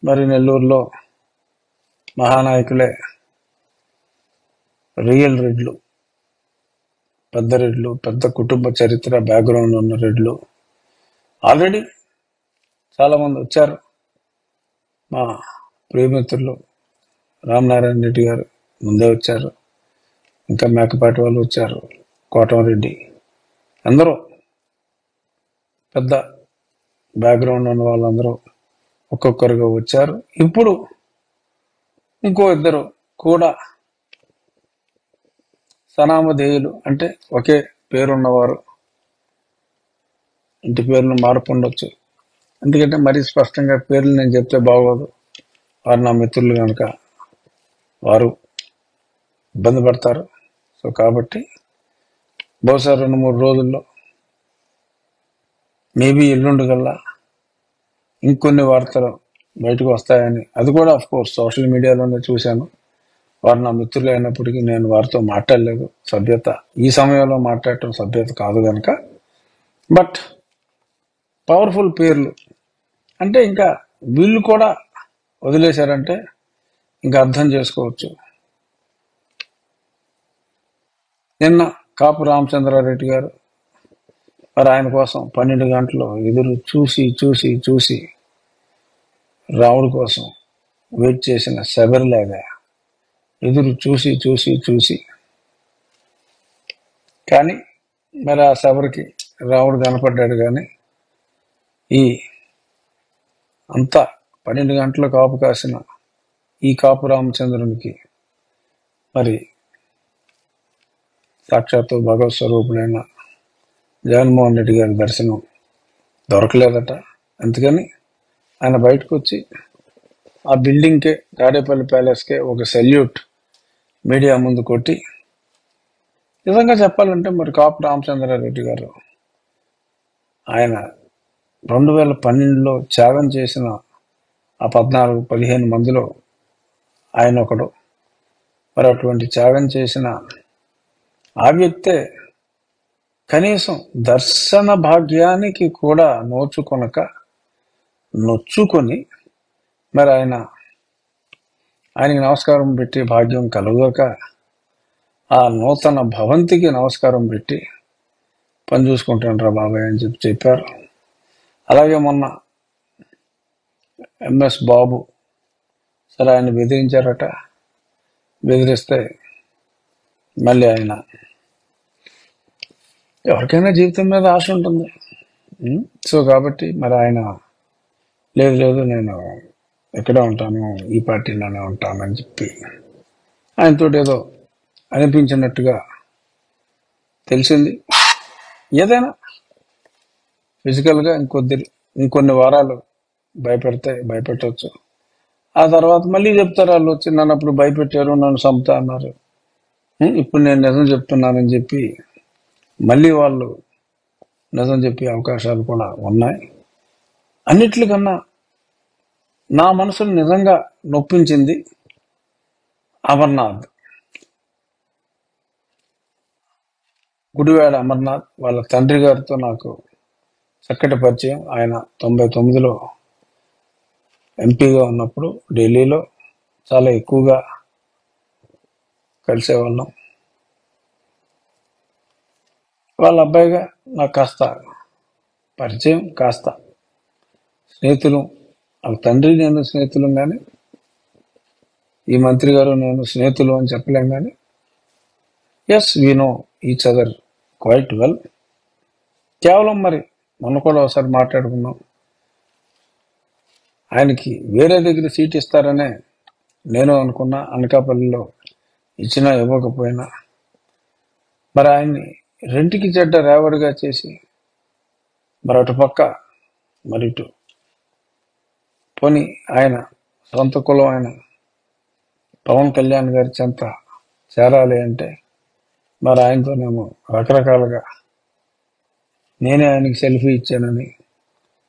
మరి నెల్లూరులో మహానాయకులే రియల్ రెడ్లు, పెద్ద కుటుంబ చరిత్ర బ్యాక్గ్రౌండ్ ఉన్న రెడ్లు ఆల్రెడీ చాలామంది వచ్చారు. మా ప్రియమిత్రులు రామనారాయణ రెడ్డి గారు ముందే వచ్చారు, ఇంకా మేకపాటి వాళ్ళు వచ్చారు, కోటమరెడ్డి, అందరూ పెద్ద బ్యాక్గ్రౌండ్ ఉన్న వాళ్ళందరూ ఒక్కొక్కరుగా వచ్చారు. ఇప్పుడు ఇంకో ఇద్దరు కూడా సనామధేయులు, అంటే ఒకే పేరున్నవారు, ఇంటి పేర్లు మార్పు ఉండొచ్చు, ఎందుకంటే మరీ స్పష్టంగా పేర్లు నేను చెప్తే బాగోదు, వారు నా మిత్రులు కనుక వారు ఇబ్బంది పడతారు. సో కాబట్టి బహుశా 2-3 రోజుల్లో, మేబీ ఎల్లుండి కల్లా ఇంకొన్ని వార్తలు బయటకు వస్తాయని, అది కూడా అఫ్ కోర్స్ సోషల్ మీడియాలోనే చూశాను. వారు నా మిత్రులు అయినప్పటికీ నేను వారితో మాట్లాడలేదు. సభ్యత, ఈ సమయంలో మాట్లాడటం సభ్యత కాదు కనుక. బట్ పవర్ఫుల్ పేర్లు అంటే ఇంకా వీళ్ళు కూడా వదిలేశారంటే ఇంకా అర్థం చేసుకోవచ్చు. నిన్న కాపు రామచంద్రారెడ్డి గారు మరి ఆయన కోసం 12 గంటలు ఎదురు చూసి రాముడి కోసం వెయిట్ చేసిన శబరిలాగా ఎదురు చూసి కానీ మరి ఆ శబరికి రాముడు కనపడ్డాడు. కానీ ఈ అంతా 12 గంటల కాపు కాసిన ఈ కాపు రామచంద్రునికి మరి సాక్షాత్తు భగవత్ స్వరూపుడైన జగన్మోహన్ రెడ్డి గారి దర్శనం దొరకలేదట. అందుకని ఆయన బయటకు వచ్చి ఆ బిల్డింగ్కే, తాడేపల్లి ప్యాలెస్కే ఒక సెల్యూట్ మీడియా ముందు కొట్టి, నిజంగా చెప్పాలంటే మరి కాపు రామచంద్రారెడ్డి గారు ఆయన 2012లో త్యాగం చేసిన ఆ 14-15 మందిలో ఆయన ఒకడు. మరి అటువంటి త్యాగం చేసిన ఆ వ్యక్తే కనీసం దర్శన భాగ్యానికి కూడా నొచ్చుకొని మరి ఆయనకి నమస్కారం పెట్టి భాగ్యం కలుగక ఆ నూతన భవంతికి నమస్కారం పెట్టి పని చూసుకుంటాను బాబాయ్ అని చెప్పారు. అలాగే మొన్న ఎంఎస్ బాబు సరే ఆయన బెదిరించారట. బెదిరిస్తే మళ్ళీ ఆయన, ఎవరికైనా జీవితం మీద ఆశ ఉంటుంది. సో కాబట్టి మరి ఆయన లేదు నేను ఎక్కడే ఉంటాను, ఈ పార్టీలోనే ఉంటానని చెప్పి ఆయనతో ఏదో అనిపించినట్టుగా తెలిసింది. ఏదైనా ఫిజికల్గా ఇంకొన్ని వారాలు భయపెట్టవచ్చు. ఆ తర్వాత మళ్ళీ చెప్తారు వాళ్ళు వచ్చి, నన్ను అప్పుడు భయపెట్టారు, నన్ను చంపుతా అన్నారు, ఇప్పుడు నేను నిజం చెప్తున్నానని చెప్పి మళ్ళీ వాళ్ళు నిజం చెప్పే అవకాశాలు కూడా ఉన్నాయి. అన్నిట్లకన్నా నా మనసును నిజంగా నొప్పించింది అమర్నాథ్, గుడివాడ అమర్నాథ్. వాళ్ళ తండ్రి గారితో నాకు చక్కటి పరిచయం. ఆయన 99లో ఎంపీగా ఉన్నప్పుడు ఢిల్లీలో చాలా ఎక్కువగా కలిసేవాళ్ళం. వాళ్ళ అబ్బాయిగా నాకు కాస్త పరిచయం, కాస్త స్నేహితులు. వాళ్ళ తండ్రి నేను స్నేహితులు, కానీ ఈ మంత్రి గారు నేను స్నేహితులు అని చెప్పలేం. కానీ yes, we know each other quite well. కేవలం మరి మొన్న కూడా ఒకసారి మాట్లాడుకున్నాం. ఆయనకి వేరే దగ్గర సీట్ ఇస్తారనే నేను అనుకున్నా. అనకాపల్లిలో ఇచ్చినా ఇవ్వకపోయినా మరి ఆయన్ని రెంటికి చెడ్డ రేవడిగా చేసి మరి అటుపక్క మరి ఇటు పోని ఆయన సొంత కులం ఆయన పవన్ కళ్యాణ్ గారి చెంత చేరాలి అంటే మరి ఆయనతోనేమో రకరకాలుగా నేనే ఆయనకి సెల్ఫీ ఇచ్చానని,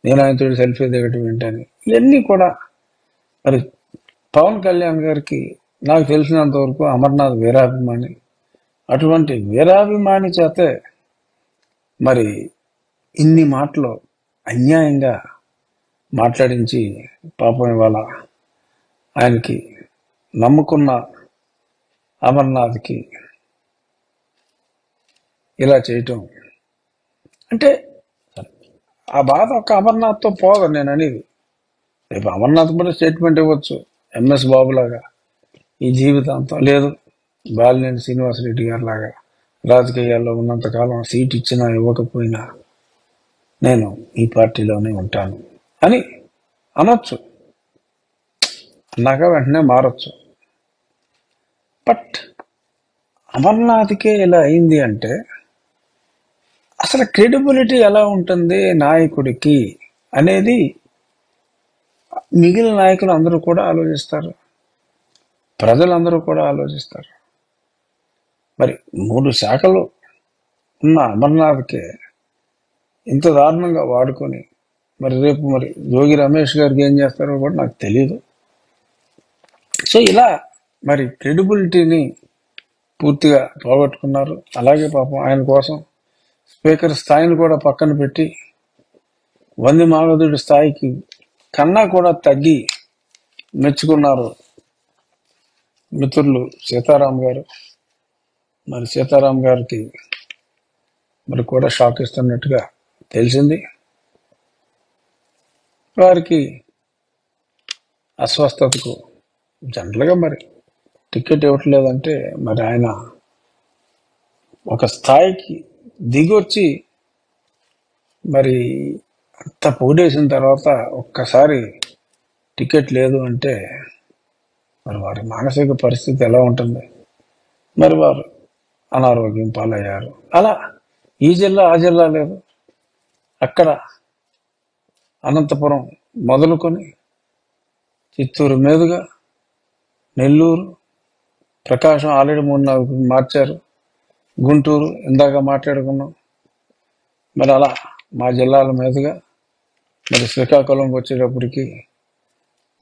నేను ఆయనతో సెల్ఫీ దిగటం ఏంటని, ఇవన్నీ కూడా మరి పవన్ కళ్యాణ్ గారికి నాకు తెలిసినంత వరకు అమర్నాథ్ వీరాభిమాని. అటువంటి వీరాభిమాని చేతే మరి ఇన్ని మాటలు అన్యాయంగా మాట్లాడించి పాపం ఇవాళ ఆయనకి నమ్ముకున్న అమర్నాథ్కి ఇలా చేయటం అంటే ఆ బాధ ఒక అమర్నాథ్తో పోదు. నేను అనేది రేపు అమర్నాథ్ కూడా స్టేట్మెంట్ ఇవ్వచ్చు ఎంఎస్ బాబు లాగా, ఈ జీవితాంతం లేదు బాలినేని శ్రీనివాసరెడ్డి గారి లాగా రాజకీయాల్లో ఉన్నంతకాలం సీట్ ఇచ్చినా ఇవ్వకపోయినా నేను ఈ పార్టీలోనే ఉంటాను అని అనొచ్చు. అన్నాక వెంటనే మారచ్చు. బట్ అమర్నాథ్కే ఇలా అయింది అంటే అసలు క్రెడిబిలిటీ ఎలా ఉంటుంది నాయకుడికి అనేది మిగిలిన నాయకులు అందరూ కూడా ఆలోచిస్తారు, ప్రజలందరూ కూడా ఆలోచిస్తారు. మరి 3 శాఖలు ఉన్న అమర్నాథ్కే ఇంత దారుణంగా వాడుకొని మరి రేపు మరి జోగి రమేష్ గారికి ఏం చేస్తారో కూడా నాకు తెలియదు. సో ఇలా మరి క్రెడిబిలిటీని పూర్తిగా పోగొట్టుకున్నారు. అలాగే పాపం ఆయన కోసం స్పీకర్ స్థాయిని కూడా పక్కన పెట్టి వంది మాగధుడి స్థాయికి కన్నా కూడా తగ్గి మెచ్చుకున్నారు మిత్రులు సీతారాం గారు. మరి సీతారాం గారికి మరి కూడా షాక్ ఇస్తున్నట్టుగా తెలిసింది. వారికి అస్వస్థతకు జనరల్గా మరి టికెట్ ఇవ్వట్లేదంటే మరి ఆయన ఒక స్థాయికి దిగొచ్చి మరి అంత పోడేసిన తర్వాత ఒక్కసారి టికెట్ లేదు అంటే మరి వారి మానసిక పరిస్థితి ఎలా ఉంటుంది? మరి వారు అనారోగ్యం పాలయ్యారు. అలా ఈ జిల్లా ఆ జిల్లా లేదు, అక్కడ అనంతపురం మొదలుకొని చిత్తూరు మీదుగా నెల్లూరు, ప్రకాశం ఆల్రెడీ 3-4 మార్చారు, గుంటూరు ఇందాక మాట్లాడుకున్నాం. మరి అలా మా జిల్లాల మీదుగా మరి శ్రీకాకుళంకి వచ్చేటప్పటికి,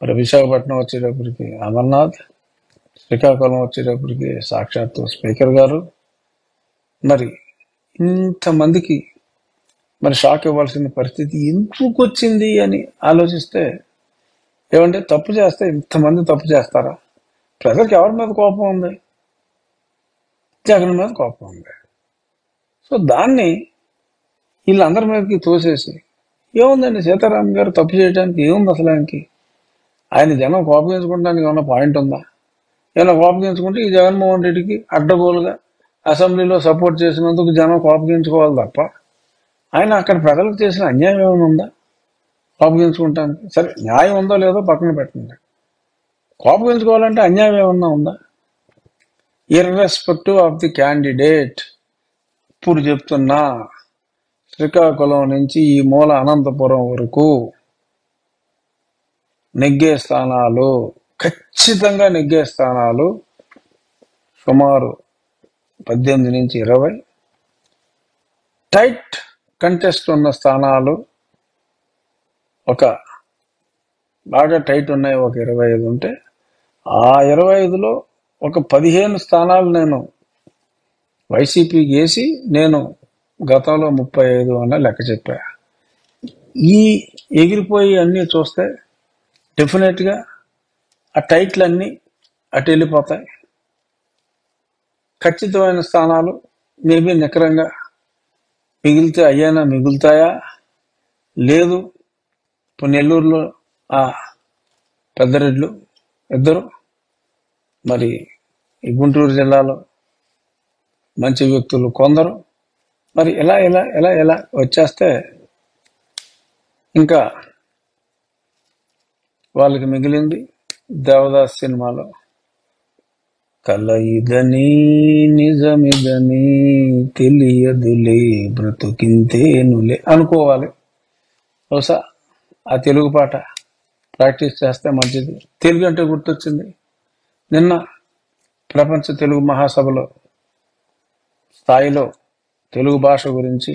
మరి విశాఖపట్నం వచ్చేటప్పటికి అమర్నాథ్, శ్రీకాకుళం వచ్చేటప్పటికి సాక్షాత్తు స్పీకర్ గారు. మరి ఇంతమందికి మరి షాక్ ఇవ్వాల్సిన పరిస్థితి ఎందుకు వచ్చింది అని ఆలోచిస్తే, ఏమంటే తప్పు చేస్తే ఇంతమంది తప్పు చేస్తారా? ప్రజలకు ఎవరి మీద కోపం ఉంది? జగన్ మీద కోపం ఉంది. సో దాన్ని వీళ్ళందరి మీదకి తోసేసి ఏముందండి, సీతారాం గారు తప్పు చేయడానికి ఏముంది అసలు? ఆయన జనం కోపగించుకోవడానికి ఏమైనా పాయింట్ ఉందా? ఏమైనా కోపగించుకుంటే ఈ జగన్మోహన్ రెడ్డికి అడ్డగోలుగా అసెంబ్లీలో సపోర్ట్ చేసినందుకు జనం కోపగించుకోవాలి తప్ప ఆయన అక్కడ ప్రజలకు చేసిన అన్యాయం ఏమైనా ఉందా కోపగించుకుంటానికి? సరే, న్యాయం ఉందో లేదో పక్కన పెట్టండి. కోపగించుకోవాలంటే అన్యాయం ఏమన్నా ఉందా? ఇర్రెస్పెక్టివ్ ఆఫ్ ది క్యాండిడేట్, ఇప్పుడు చెప్తున్నా, శ్రీకాకుళం నుంచి ఈ మూల అనంతపురం వరకు నెగ్గే స్థానాలు, ఖచ్చితంగా నెగ్గే స్థానాలు సుమారు 18 నుంచి 20, టైట్ కంటెస్ట్ ఉన్న స్థానాలు ఒక బాగా టైట్ ఉన్నాయి, ఒక 25 ఉంటే ఆ 25లో ఒక 15 స్థానాలు నేను వైసీపీకి వేసి నేను గతంలో 35 అన్న లెక్క చెప్పా. ఈ ఎగిరిపోయి అన్నీ చూస్తే డెఫినెట్గా ఆ టైట్లన్నీ అటు వెళ్ళిపోతాయి. ఖచ్చితమైన స్థానాలు మేబీ నికరంగా మిగిలితే అయ్యానా మిగులుతాయా? లేదు, ఇప్పుడు నెల్లూరులో ఆ పెద్దరెడ్లు ఇద్దరు, మరి ఈ గుంటూరు జిల్లాలో మంచి వ్యక్తులు కొందరు, మరి ఎలా ఎలా ఎలా ఎలా వచ్చేస్తే ఇంకా వాళ్ళకి మిగిలింది దేవదాస్ సినిమాలో కల ఇదని నిజమిదని తెలియదులే బ్రతుకింతేనులే అనుకోవాలి. బహుశా ఆ తెలుగు పాట ప్రాక్టీస్ చేస్తే మంచిది. తెలుగు అంటే గుర్తొచ్చింది, నిన్న ప్రపంచ తెలుగు మహాసభలో స్థాయిలో తెలుగు భాష గురించి